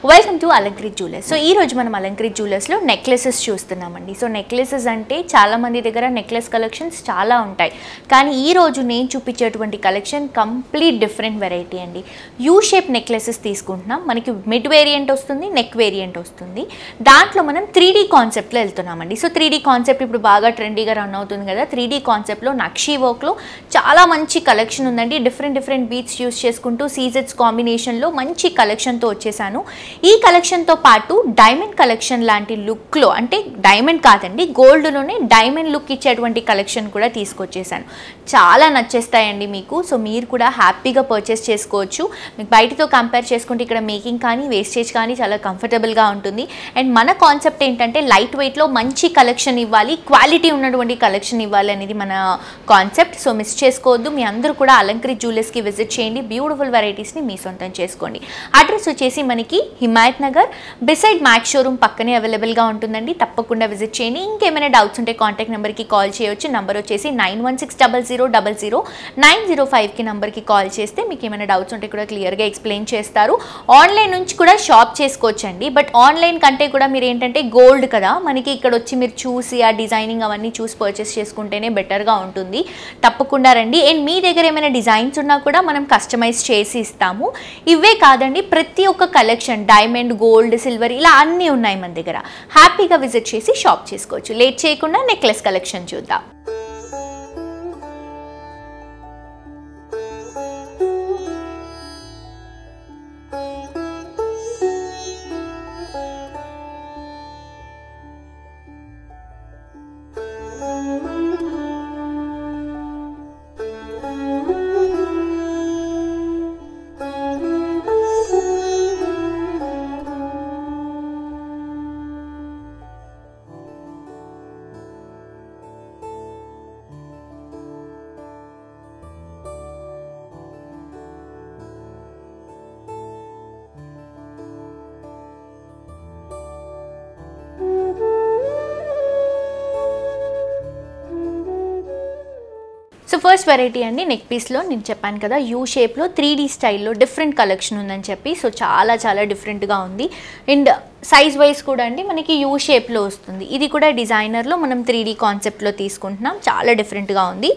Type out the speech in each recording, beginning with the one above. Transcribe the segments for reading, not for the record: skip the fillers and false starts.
Welcome to Alankrit jewellers. So ఈ రోజు మనం అలంకృత్ జ్యువెలర్స్లో నెక్లెసెస్ చూస్తున్నామండి. సో నెక్లెసెస్ అంటే చాలామంది దగ్గర నెక్లెస్ కలెక్షన్స్ చాలా ఉంటాయి, కానీ ఈ రోజు నేను చూపించేటువంటి కలెక్షన్ కంప్లీట్ డిఫరెంట్ వెరైటీ అండి. యూ షేప్ నెక్లెసెస్ తీసుకుంటున్నాం. మనకి మిడ్ వేరియంట్ వస్తుంది, నెక్ వేరియంట్ వస్తుంది. దాంట్లో మనం 3D కాన్సెప్ట్లో వెళ్తున్నామండి. సో 3D కాన్సెప్ట్ ఇప్పుడు బాగా ట్రెండీగా రన్ అవుతుంది కదా. 3D కాన్సెప్ట్లో నక్షీ వర్క్లో చాలా మంచి కలెక్షన్ ఉందండి. డిఫరెంట్ బీట్స్ యూస్ చేసుకుంటూ సీజెట్స్ కాంబినేషన్లో మంచి కలెక్షన్తో వచ్చేసాను. ఈ కలెక్షన్తో పాటు డైమండ్ కలెక్షన్ లాంటి లుక్లో, అంటే డైమండ్ కాదండి గోల్డ్లోనే డైమండ్ లుక్ ఇచ్చేటువంటి కలెక్షన్ కూడా తీసుకొచ్చేసాను. చాలా నచ్చేస్తాయండి మీకు. సో మీరు కూడా హ్యాపీగా పర్చేస్ చేసుకోవచ్చు. మీకు బయటతో కంపేర్ చేసుకుంటే ఇక్కడ మేకింగ్ కానీ వేస్టేజ్ కానీ చాలా కంఫర్టబుల్గా ఉంటుంది. అండ్ మన కాన్సెప్ట్ ఏంటంటే లైట్ వెయిట్లో మంచి కలెక్షన్ ఇవ్వాలి, క్వాలిటీ ఉన్నటువంటి కలెక్షన్ ఇవ్వాలి అనేది మన కాన్సెప్ట్. సో మిస్ చేసుకోవద్దు. మీ అందరూ కూడా అలంకృత్ జ్యువెలర్స్కి విజిట్ చేయండి. బ్యూటిఫుల్ వెరైటీస్ని మీ సొంతం చేసుకోండి. అడ్రస్ వచ్చేసి మనకి Himayat Nagar beside max showroom పక్కనే అవైలబుల్గా ఉంటుందండి. తప్పకుండా విజిట్ చేయండి. ఇంకేమైనా డౌట్స్ ఉంటే కాంటాక్ట్ నెంబర్కి కాల్ చేయొచ్చు. నెంబర్ వచ్చేసి 9160000905కి నెంబర్కి కాల్ చేస్తే మీకు ఏమైనా డౌట్స్ ఉంటే కూడా క్లియర్గా ఎక్స్ప్లెయిన్ చేస్తారు. ఆన్లైన్ నుంచి కూడా షాప్ చేసుకోవచ్చండి. బట్ ఆన్లైన్ కంటే కూడా మీరు ఏంటంటే గోల్డ్ కదా, మనకి ఇక్కడ వచ్చి మీరు చూసి ఆ డిజైనింగ్ అవన్నీ చూసి పర్చేస్ చేసుకుంటేనే బెటర్గా ఉంటుంది. తప్పకుండా రండి. అండ్ మీ దగ్గర ఏమైనా డిజైన్స్ ఉన్నా కూడా మనం కస్టమైజ్ చేసి ఇస్తాము. ఇవే కాదండి, ప్రతి ఒక్క కలెక్షన్ డైమండ్, గోల్డ్, సిల్వర్ ఇలా అన్నీ ఉన్నాయి మన దగ్గర. హ్యాపీగా విజిట్ చేసి షాప్ చేసుకోవచ్చు. లేట్ చేయకుండా నెక్లెస్ కలెక్షన్ చూద్దాం. సో ఫస్ట్ వెరైటీ అండి నెక్ పీస్లో నేను చెప్పాను కదా యూ షేప్లో 3D స్టైల్లో డిఫరెంట్ కలెక్షన్ ఉందని చెప్పి. సో చాలా డిఫరెంట్గా ఉంది. అండ్ సైజ్ వైజ్ కూడా అండి మనకి యూ షేప్లో వస్తుంది. ఇది కూడా డిజైనర్లో మనం 3D కాన్సెప్ట్లో తీసుకుంటున్నాం. చాలా డిఫరెంట్గా ఉంది.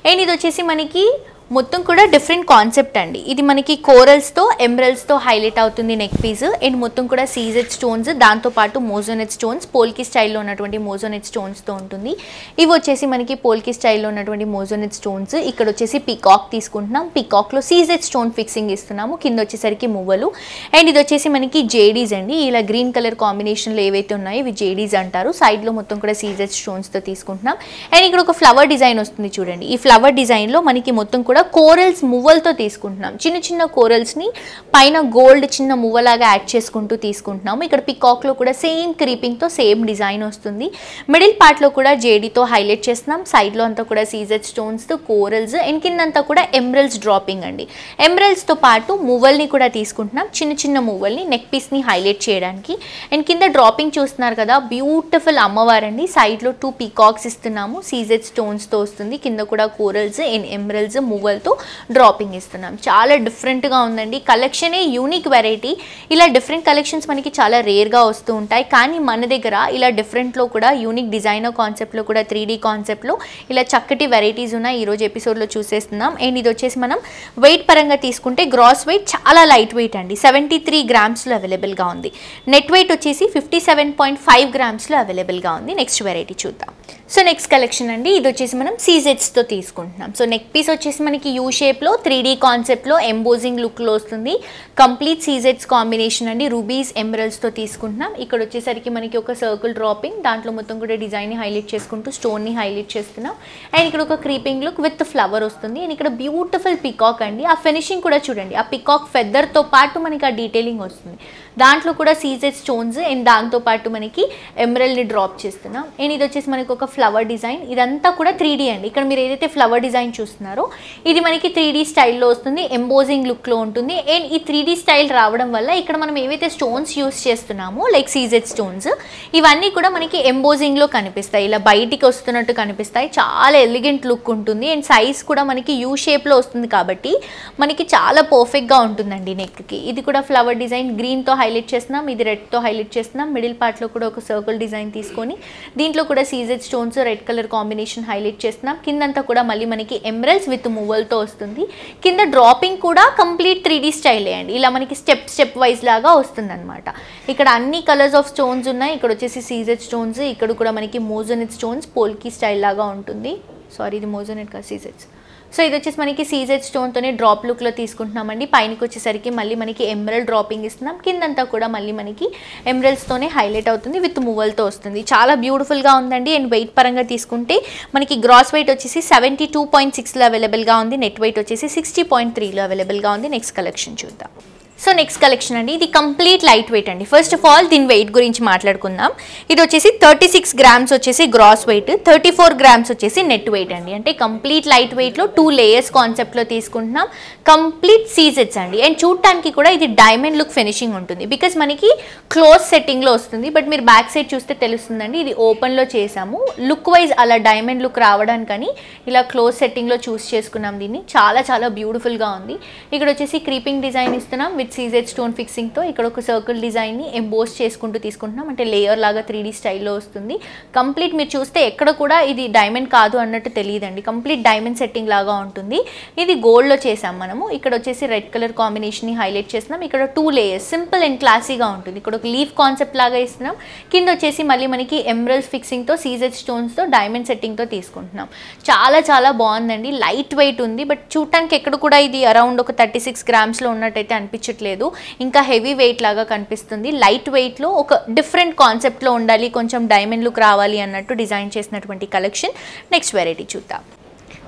అండ్ ఇది వచ్చేసి మనకి మొత్తం కూడా డిఫరెంట్ కాన్సెప్ట్ అండి. ఇది మనకి కోరల్స్తో ఎమరల్డ్స్తో హైలైట్ అవుతుంది నెక్ పీస్. అండ్ మొత్తం కూడా సీజెడ్ స్టోన్స్, దాంతోపాటు మోజోనెట్ స్టోన్స్, పోల్కి స్టైల్లో ఉన్నటువంటి మోజోనెట్ స్టోన్స్తో ఉంటుంది. ఇవి వచ్చేసి మనకి పోల్కి స్టైల్లో ఉన్నటువంటి మోజోనెట్ స్టోన్స్. ఇక్కడ వచ్చేసి పికాక్ తీసుకుంటున్నాం. పికాక్లో సీజెడ్ స్టోన్ ఫిక్సింగ్ ఇస్తున్నాము. కింద వచ్చేసరికి మువ్వలు. అండ్ ఇది వచ్చేసి మనకి జేడీస్ అండి. ఇలా గ్రీన్ కలర్ కాంబినేషన్లో ఏవైతే ఉన్నాయో ఇవి జేడీస్ అంటారు. సైడ్లో మొత్తం కూడా సీజెడ్ స్టోన్స్తో తీసుకుంటున్నాం. అండ్ ఇక్కడ ఒక ఫ్లవర్ డిజైన్ వస్తుంది చూడండి. ఈ ఫ్లవర్ డిజైన్లో మనకి మొత్తం కూడా కోరల్స్ మువ్వలతో తీసుకుంటున్నాం. చిన్న కోరల్స్ని పైన గోల్డ్ చిన్న మువ్వలాగా యాడ్ చేసుకుంటూ తీసుకుంటున్నాము. ఇక్కడ పికాక్లో కూడా సేమ్ క్రీపింగ్తో సేమ్ డిజైన్ వస్తుంది. మిడిల్ పార్ట్లో కూడా జేడీతో హైలైట్ చేస్తున్నాం. సైడ్లో అంతా కూడా సీజెడ్ స్టోన్స్తో కోరల్స్. అండ్ కిందంతా కూడా ఎమరల్డ్స్ డ్రాపింగ్ అండి. ఎమరల్డ్స్తో పాటు మువ్వల్ని కూడా తీసుకుంటున్నాం. చిన్న మువ్వల్ని నెక్ పీస్ని హైలైట్ చేయడానికి. అండ్ కింద డ్రాపింగ్ చూస్తున్నారు కదా, బ్యూటిఫుల్ అమ్మవారండి. సైడ్లో 2 పీకాక్స్ ఇస్తున్నాము. సీజెడ్ స్టోన్స్తో వస్తుంది. కింద కూడా కోరల్స్ అండ్ ఎమరల్డ్స్ మువ్వలతో డ్రాపింగ్ ఇస్తున్నాం. చాలా డిఫరెంట్గా ఉందండి. కలెక్షనే యూనిక్ వెరైటీ. ఇలా డిఫరెంట్ కలెక్షన్స్ మనకి చాలా రేర్గా వస్తూ ఉంటాయి, కానీ మన దగ్గర ఇలా డిఫరెంట్లో కూడా యూనిక్ డిజైనర్ కాన్సెప్ట్లో కూడా 3D కాన్సెప్ట్లో ఇలా చక్కటి వెరైటీస్ ఉన్నాయి. ఈరోజు ఎపిసోడ్లో చూసేస్తున్నాం. అండ్ ఇది వచ్చేసి మనం వెయిట్ పరంగా తీసుకుంటే గ్రాస్ వెయిట్ చాలా లైట్ వెయిట్ అండి. 73 గ్రామ్స్లో అవైలబుల్గా ఉంది. నెట్ వెయిట్ వచ్చేసి 57.5 గ్రామ్స్లో అవైలబుల్గా ఉంది. నెక్స్ట్ వెరైటీ చూద్దాం. సో నెక్స్ట్ కలెక్షన్ అండి. ఇది వచ్చేసి మనం సీజెట్స్తో తీసుకుంటున్నాం. సో నెక్ పీస్ వచ్చేసి మనకి యూ షేప్లో 3D కాన్సెప్ట్లో ఎంబోజింగ్ లుక్లో వస్తుంది. కంప్లీట్ సీజెట్స్ కాంబినేషన్ అండి. రూబీస్ ఎమరల్డ్స్తో తీసుకుంటున్నాం. ఇక్కడ వచ్చేసరికి మనకి ఒక సర్కిల్ డ్రాపింగ్, దాంట్లో మొత్తం కూడా డిజైన్ని హైలైట్ చేసుకుంటూ స్టోన్ని హైలైట్ చేస్తున్నాం. అండ్ ఇక్కడ ఒక క్రీపింగ్ లుక్ విత్ ఫ్లవర్ వస్తుంది. అండ్ ఇక్కడ బ్యూటిఫుల్ పికాక్ అండి. ఆ ఫినిషింగ్ కూడా చూడండి. ఆ పికాక్ ఫెదర్తో పాటు మనకి ఆ డీటెయిలింగ్ వస్తుంది. దాంట్లో కూడా సీజెడ్ స్టోన్స్ అండ్ దాంతోపాటు మనకి ఎమరల్డ్ని డ్రాప్ చేస్తున్నాం. అండ్ ఇది వచ్చేసి మనకి ఒక ఫ్లవర్ డిజైన్. ఇదంతా కూడా 3D అండి. ఇక్కడ మీరు ఏదైతే ఫ్లవర్ డిజైన్ చూస్తున్నారో ఇది మనకి 3D స్టైల్లో వస్తుంది, ఎంబోజింగ్ లుక్లో ఉంటుంది. అండ్ ఈ 3D స్టైల్ రావడం వల్ల ఇక్కడ మనం ఏవైతే స్టోన్స్ యూస్ చేస్తున్నామో లైక్ సీజెడ్ స్టోన్స్, ఇవన్నీ కూడా మనకి ఎంబోజింగ్లో కనిపిస్తాయి, ఇలా బయటికి వస్తున్నట్టు కనిపిస్తాయి. చాలా ఎలిగెంట్ లుక్ ఉంటుంది. అండ్ సైజ్ కూడా మనకి యూ షేప్లో వస్తుంది కాబట్టి మనకి చాలా పర్ఫెక్ట్గా ఉంటుందండి నెక్కి. ఇది కూడా ఫ్లవర్ డిజైన్ గ్రీన్తో హైలైట్ చేస్తున్నాం, ఇది రెడ్తో హైలైట్ చేస్తున్నాం. మిడిల్ పార్ట్లో కూడా ఒక సర్కిల్ డిజైన్ తీసుకొని దీంట్లో కూడా CZ stones red colour combination highlight చేస్తున్నాం. కిందంతా కూడా మళ్ళీ మనకి ఎమరల్స్ విత్ మూవల్తో వస్తుంది. కింద డ్రాపింగ్ కూడా కంప్లీట్ 3D స్టైల్ అండి, ఇలా మనకి స్టెప్ వైజ్ లాగా వస్తుంది అనమాట. ఇక్కడ అన్ని కలర్స్ ఆఫ్ స్టోన్స్ ఉన్నాయి. ఇక్కడ వచ్చేసి సీజెడ్ స్టోన్స్, ఇక్కడ కూడా మనకి మోజోనెట్ స్టోన్స్ పోల్కి స్టైల్ లాగా ఉంటుంది. సారీ, ఇది మోజోనెట్ కాదు, సీజెడ్స్. సో ఇది వచ్చేసి మనకి సీజెడ్ స్టోన్తోనే డ్రాప్ లుక్లో తీసుకుంటున్నామండి. పైనకి వచ్చేసరికి మళ్ళీ మనకి ఎమరల్డ్ డ్రాపింగ్ ఇస్తున్నాం. కిందంతా కూడా మళ్ళీ మనకి ఎమరల్స్తోనే హైలైట్ అవుతుంది, విత్ మూవల్తో వస్తుంది. చాలా బ్యూటిఫుల్గా ఉందండి. అండ్ వెయిట్ పరంగా తీసుకుంటే మనకి గ్రాస్ వెయిట్ వచ్చేసి 72.6లో అవైలబుల్గా ఉంది, నెట్ వెయిట్ వచ్చేసి 60.3లో అవైలబుల్గా ఉంది. నెక్స్ట్ కలెక్షన్ చూద్దాం. సో నెక్స్ట్ కలెక్షన్ అండి, ఇది కంప్లీట్ లైట్ వెయిట్ అండి. ఫస్ట్ ఆఫ్ ఆల్ దీని వెయిట్ గురించి మాట్లాడుకుందాం. ఇది వచ్చేసి 36 గ్రామ్స్ వచ్చేసి గ్రాస్ వెయిట్, 34 గ్రామ్స్ వచ్చేసి నెట్ వెయిట్ అండి. అంటే కంప్లీట్ లైట్ వెయిట్లో 2 లేయర్స్ కాన్సెప్ట్లో తీసుకుంటున్నాం. కంప్లీట్ సీజెడ్స్ అండి. అండ్ చూడటానికి కూడా ఇది డైమండ్ లుక్ ఫినిషింగ్ ఉంటుంది, బికాస్ మనకి క్లోజ్ సెట్టింగ్లో వస్తుంది. బట్ మీరు బ్యాక్ సైడ్ చూస్తే తెలుస్తుందండి, ఇది ఓపెన్లో చేసాము. లుక్ వైజ్ అలా డైమండ్ లుక్ రావడానికని ఇలా క్లోజ్ సెట్టింగ్లో చూస్ చేసుకున్నాం దీన్ని. చాలా చాలా బ్యూటిఫుల్గా ఉంది. ఇక్కడ వచ్చేసి క్రీపింగ్ డిజైన్ ఇస్తున్నాం విత్ సీజెడ్ స్టోన్ ఫిక్సింగ్తో. ఇక్కడ ఒక సర్కిల్ డిజైన్ని ఎంబోస్ చేసుకుంటూ తీసుకుంటున్నాం, అంటే లేయర్ లాగా 3D స్టైల్లో వస్తుంది. కంప్లీట్ మీరు చూస్తే ఎక్కడ కూడా ఇది డైమండ్ కాదు అన్నట్టు తెలియదండి, కంప్లీట్ డైమండ్ సెట్టింగ్ లాగా ఉంటుంది. ఇది గోల్డ్లో చేసాం మనము. ఇక్కడ వచ్చేసి రెడ్ కలర్ కాంబినేషన్ని హైలైట్ చేస్తున్నాం. ఇక్కడ 2 లేయర్స్, సింపుల్ అండ్ క్లాసీగా ఉంటుంది. ఇక్కడ ఒక లీఫ్ కాన్సెప్ట్ లాగా ఇస్తున్నాం. కింద వచ్చేసి మళ్ళీ మనకి ఎమరల్స్ ఫిక్సింగ్తో సీజెడ్ స్టోన్స్తో డైమండ్ సెట్టింగ్తో తీసుకుంటున్నాం. చాలా చాలా బాగుందండి. లైట్ వెయిట్ ఉంది, బట్ చూడటానికి ఎక్కడ కూడా ఇది అరౌండ్ ఒక 36 గ్రామ్స్లో ఉన్నట్టయితే అనిపించట్లేదు, ఇంకా హెవీ వెయిట్ లాగా కనిపిస్తుంది. లైట్ వెయిట్లో ఒక డిఫరెంట్ కాన్సెప్ట్లో ఉండాలి, కొంచెం డైమండ్ లుక్ రావాలి అన్నట్టు డిజైన్ చేసినటువంటి కలెక్షన్. నెక్స్ట్ వెరైటీ చూద్దాం.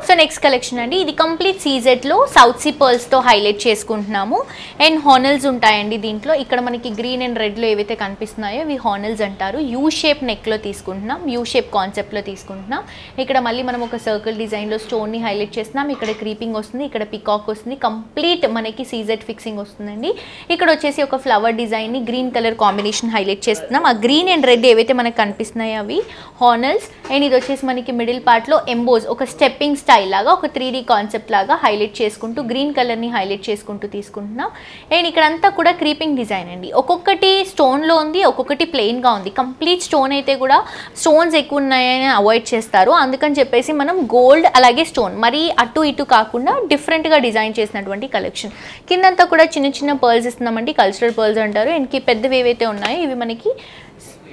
సో నెక్స్ట్ కలెక్షన్ అండి, ఇది కంప్లీట్ సీజెడ్లో సౌత్ సీ పర్ల్స్తో హైలైట్ చేసుకుంటున్నాము. అండ్ హానల్స్ ఉంటాయండి దీంట్లో. ఇక్కడ మనకి గ్రీన్ అండ్ రెడ్లో ఏవైతే కనిపిస్తున్నాయో ఇవి హానల్స్ అంటారు. యూ షేప్ నెక్లో తీసుకుంటున్నాం, యూ షేప్ కాన్సెప్ట్లో తీసుకుంటున్నాం. ఇక్కడ మళ్ళీ మనం ఒక సర్కిల్ డిజైన్లో స్టోన్ని హైలైట్ చేస్తున్నాం. ఇక్కడ క్రీపింగ్ వస్తుంది, ఇక్కడ పికాక్ వస్తుంది. కంప్లీట్ మనకి సీజెడ్ ఫిక్సింగ్ వస్తుందండి. ఇక్కడ వచ్చేసి ఒక ఫ్లవర్ డిజైన్ని గ్రీన్ కలర్ కాంబినేషన్ హైలైట్ చేస్తున్నాం. ఆ గ్రీన్ అండ్ రెడ్ ఏవైతే మనకు కనిపిస్తున్నాయో అవి హానల్స్. అండ్ ఇది వచ్చేసి మనకి మిడిల్ పార్ట్లో ఎంబోజ్ ఒక స్టెప్పింగ్ స్టైల్ లాగా ఒక 3D కాన్సెప్ట్ లాగా హైలైట్ చేసుకుంటూ గ్రీన్ కలర్ని హైలైట్ చేసుకుంటూ తీసుకుంటున్నాం. అండ్ ఇక్కడంతా కూడా క్రీపింగ్ డిజైన్ అండి. ఒక్కొక్కటి స్టోన్లో ఉంది, ఒక్కొక్కటి ప్లెయిన్గా ఉంది. కంప్లీట్ స్టోన్ అయితే కూడా స్టోన్స్ ఎక్కువ ఉన్నాయని అవాయిడ్ చేస్తారు, అందుకని చెప్పేసి మనం గోల్డ్ అలాగే స్టోన్ మరీ అటు ఇటు కాకుండా డిఫరెంట్గా డిజైన్ చేసినటువంటి కలెక్షన్. కిందంతా కూడా చిన్న చిన్న పర్ల్స్ ఇస్తున్నామండి, కల్చరల్ పర్ల్స్ అంటారు. అండ్ పెద్దవి ఏవైతే ఉన్నాయో ఇవి మనకి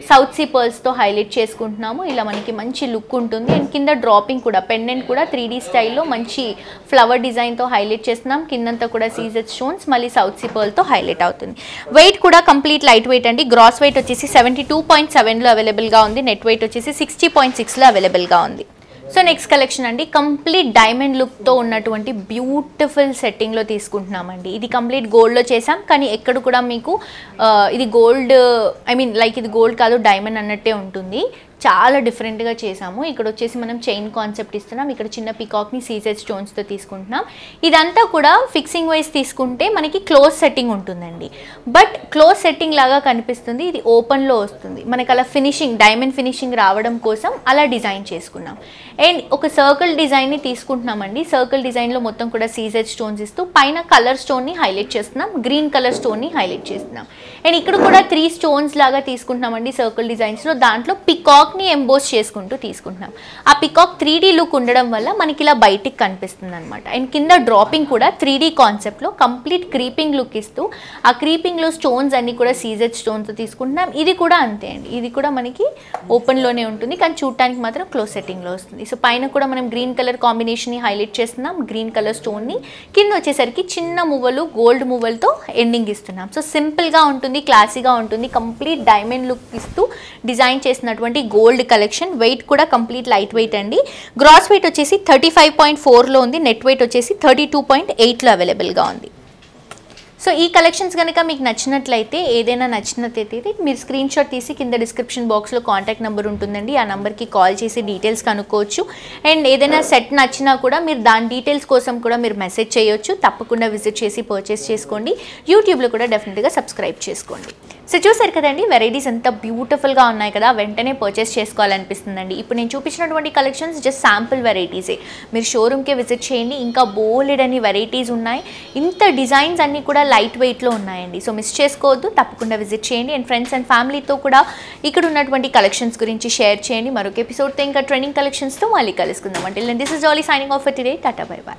సౌత్ సీ పర్ల్స్తో హైలైట్ చేసుకుంటున్నాము. ఇలా మనకి మంచి లుక్ ఉంటుంది. అండ్ కింద డ్రాపింగ్ కూడా పెండెంట్ కూడా 3D స్టైల్లో మంచి ఫ్లవర్ డిజైన్తో హైలైట్ చేస్తున్నాం. కిందంతా కూడా సీజెడ్ స్టోన్స్ మళ్ళీ సౌత్ సీ పర్ల్తో హైలైట్ అవుతుంది. వెయిట్ కూడా కంప్లీట్ లైట్ వెయిట్ అండి. గ్రాస్ వెయిట్ వచ్చేసి 72.7లో అవైలబుల్గా ఉంది, నెట్ వెయిట్ వచ్చేసి 60.6లో అవైలబుల్గా ఉంది. సో నెక్స్ట్ కలెక్షన్ అండి, కంప్లీట్ డైమండ్ లుక్తో ఉన్నటువంటి బ్యూటిఫుల్ సెట్టింగ్లో తీసుకుంటున్నామండి. ఇది కంప్లీట్ గోల్డ్లో చేసాం, కానీ ఎక్కడ కూడా మీకు ఇది గోల్డ్ లైక్ ఇది గోల్డ్ కాదు డైమండ్ అన్నట్టే ఉంటుంది. చాలా డిఫరెంట్గా చేసాము. ఇక్కడ వచ్చేసి మనం చైన్ కాన్సెప్ట్ ఇస్తున్నాం. ఇక్కడ చిన్న పికాక్ని సీజెడ్ స్టోన్స్తో తీసుకుంటున్నాం. ఇదంతా కూడా ఫిక్సింగ్ వైజ్ తీసుకుంటే మనకి క్లోజ్ సెట్టింగ్ ఉంటుందండి, బట్ క్లోజ్ సెట్టింగ్ లాగా కనిపిస్తుంది. ఇది ఓపెన్లో వస్తుంది. మనకు అలా ఫినిషింగ్ డైమండ్ ఫినిషింగ్ రావడం కోసం అలా డిజైన్ చేసుకున్నాం. అండ్ ఒక సర్కిల్ డిజైన్ని తీసుకుంటున్నామండి. సర్కిల్ డిజైన్లో మొత్తం కూడా సీజెడ్ స్టోన్స్ ఇస్తూ పైన కలర్ స్టోన్ని హైలైట్ చేస్తున్నాం, గ్రీన్ కలర్ స్టోన్ని హైలైట్ చేస్తున్నాం. అండ్ ఇక్కడ కూడా 3 స్టోన్స్ లాగా తీసుకుంటున్నామండి సర్కిల్ డిజైన్స్లో. దాంట్లో పికాక్ని ఎంబోస్ చేసుకుంటూ తీసుకుంటున్నాం. ఆ పికాక్ 3D లుక్ ఉండడం వల్ల మనకి ఇలా బయటికి కనిపిస్తుంది అనమాట. అండ్ కింద డ్రాపింగ్ కూడా 3D కాన్సెప్ట్లో కంప్లీట్ క్రీపింగ్ లుక్ ఇస్తూ ఆ క్రీపింగ్లో స్టోన్స్ అన్ని కూడా సీజెడ్ స్టోన్తో తీసుకుంటున్నాం. ఇది కూడా అంతే అండి, ఇది కూడా మనకి ఓపెన్లోనే ఉంటుంది, కానీ చూడటానికి మాత్రం క్లోజ్ సెట్టింగ్లో వస్తుంది. సో పైన కూడా మనం గ్రీన్ కలర్ కాంబినేషన్ని హైలైట్ చేస్తున్నాం, గ్రీన్ కలర్ స్టోన్ని. కింద వచ్చేసరికి చిన్న మువ్వలు గోల్డ్ మువ్వలతో ఎండింగ్ ఇస్తున్నాం. సో సింపుల్గా ఉంటుంది, క్లాసీగా ఉంటుంది. కంప్లీట్ డైమండ్ లుక్ ఇస్తూ డిజైన్ చేసినటువంటి గోల్డ్ కలెక్షన్. వెయిట్ కూడా కంప్లీట్ లైట్ వెయిట్ అండి. గ్రాస్ వెయిట్ వచ్చేసి 35.4లో ఉంది, నెట్ వెయిట్ వచ్చేసి 32.8లో అవైలబుల్గా ఉంది. సో ఈ కలెక్షన్స్ కనుక మీకు నచ్చినట్లయితే ఏదైనా నచ్చినట్లయితే మీరు స్క్రీన్ షాట్ తీసి కింద డిస్క్రిప్షన్ బాక్స్లో కాంటాక్ట్ నెంబర్ ఉంటుందండి, ఆ నెంబర్కి కాల్ చేసి డీటెయిల్స్ కనుక్కోవచ్చు. అండ్ ఏదైనా సెట్ నచ్చినా కూడా మీరు దాని డీటెయిల్స్ కోసం కూడా మీరు మెసేజ్ చేయొచ్చు. తప్పకుండా విజిట్ చేసి పర్చేస్ చేసుకోండి. యూట్యూబ్లో కూడా డెఫినెట్గా సబ్స్క్రైబ్ చేసుకోండి. సో చూసారు కదండి, వెరైటీస్ ఎంత బ్యూటిఫుల్గా ఉన్నాయి కదా, వెంటనే పర్చేస్ చేసుకోవాలనిపిస్తుందండి. ఇప్పుడు నేను చూపించినటువంటి కలెక్షన్స్ జస్ట్ శాంపుల్ వెరైటీసే. మీరు షోరూమ్కే విజిట్ చేయండి, ఇంకా బోల్డ్ అని వెరైటీస్ ఉన్నాయి. ఇంత డిజైన్స్ అన్నీ కూడా లైట్ వెయిట్లో ఉన్నాయండి. సో మిస్ చేసుకోవద్దు, తప్పకుండా విజిట్ చేయండి. అండ్ ఫ్రెండ్స్ అండ్ ఫ్యామిలీతో కూడా ఇక్కడ ఉన్నటువంటి కలెక్షన్స్ గురించి షేర్ చేయండి. మరొక ఎపిసోడ్తో ఇంకా ట్రెండింగ్ కలెక్షన్స్తో మళ్ళీ కలుసుకుందాం. అంటే this is jolly signing off for today. Tata bye by.